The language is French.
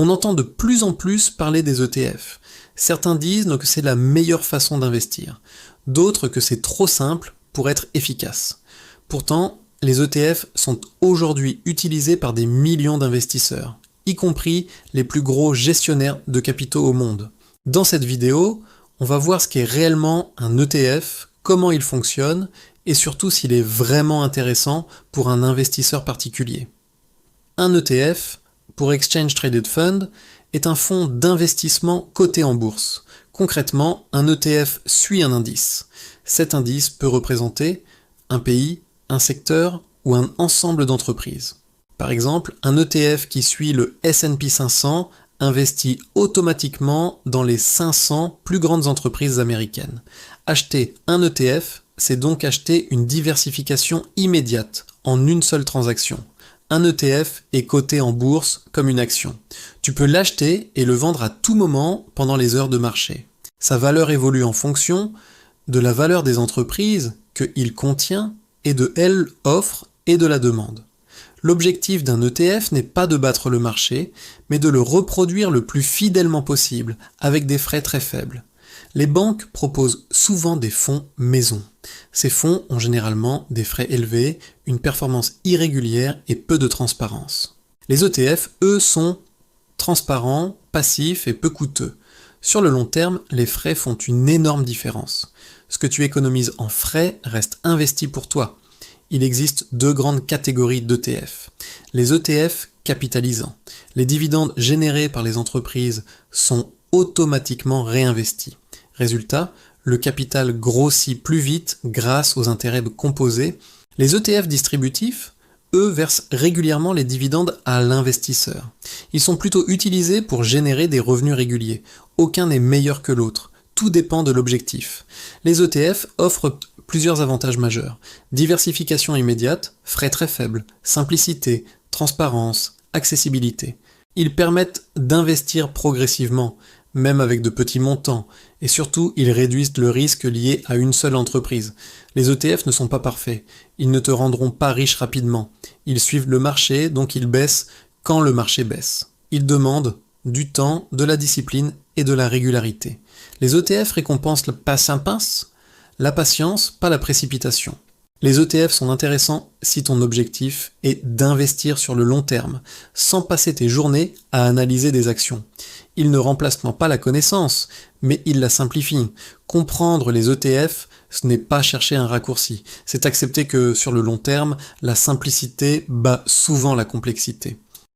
On entend de plus en plus parler des ETF. Certains disent que c'est la meilleure façon d'investir, d'autres que c'est trop simple pour être efficace. Pourtant, les ETF sont aujourd'hui utilisés par des millions d'investisseurs, y compris les plus gros gestionnaires de capitaux au monde. Dans cette vidéo, on va voir ce qu'est réellement un ETF, comment il fonctionne, et surtout s'il est vraiment intéressant pour un investisseur particulier. Un ETF, pour Exchange Traded Fund, est un fonds d'investissement coté en bourse. Concrètement, un ETF suit un indice. Cet indice peut représenter un pays, un secteur ou un ensemble d'entreprises. Par exemple, un ETF qui suit le S&P 500 investit automatiquement dans les 500 plus grandes entreprises américaines. Acheter un ETF, c'est donc acheter une diversification immédiate en une seule transaction. Un ETF est coté en bourse comme une action. Tu peux l'acheter et le vendre à tout moment pendant les heures de marché. Sa valeur évolue en fonction de la valeur des entreprises qu'il contient et de l'offre et de la demande. L'objectif d'un ETF n'est pas de battre le marché, mais de le reproduire le plus fidèlement possible, avec des frais très faibles. Les banques proposent souvent des fonds maison. Ces fonds ont généralement des frais élevés, une performance irrégulière et peu de transparence. Les ETF, eux, sont transparents, passifs et peu coûteux. Sur le long terme, les frais font une énorme différence. Ce que tu économises en frais reste investi pour toi. Il existe deux grandes catégories d'ETF. Les ETF capitalisants. Les dividendes générés par les entreprises sont automatiquement réinvestis. Résultat, le capital grossit plus vite grâce aux intérêts composés. Les ETF distributifs, eux, versent régulièrement les dividendes à l'investisseur. Ils sont plutôt utilisés pour générer des revenus réguliers. Aucun n'est meilleur que l'autre. Tout dépend de l'objectif. Les ETF offrent plusieurs avantages majeurs. Diversification immédiate, frais très faibles, simplicité, transparence, accessibilité. Ils permettent d'investir progressivement, même avec de petits montants, et surtout, ils réduisent le risque lié à une seule entreprise. Les ETF ne sont pas parfaits. Ils ne te rendront pas riche rapidement. Ils suivent le marché, donc ils baissent quand le marché baisse. Ils demandent du temps, de la discipline et de la régularité. Les ETF récompensent la patience, pas la précipitation. Les ETF sont intéressants si ton objectif est d'investir sur le long terme, sans passer tes journées à analyser des actions. Ils ne remplacent pas la connaissance, mais ils la simplifient. Comprendre les ETF, ce n'est pas chercher un raccourci. C'est accepter que sur le long terme, la simplicité bat souvent la complexité.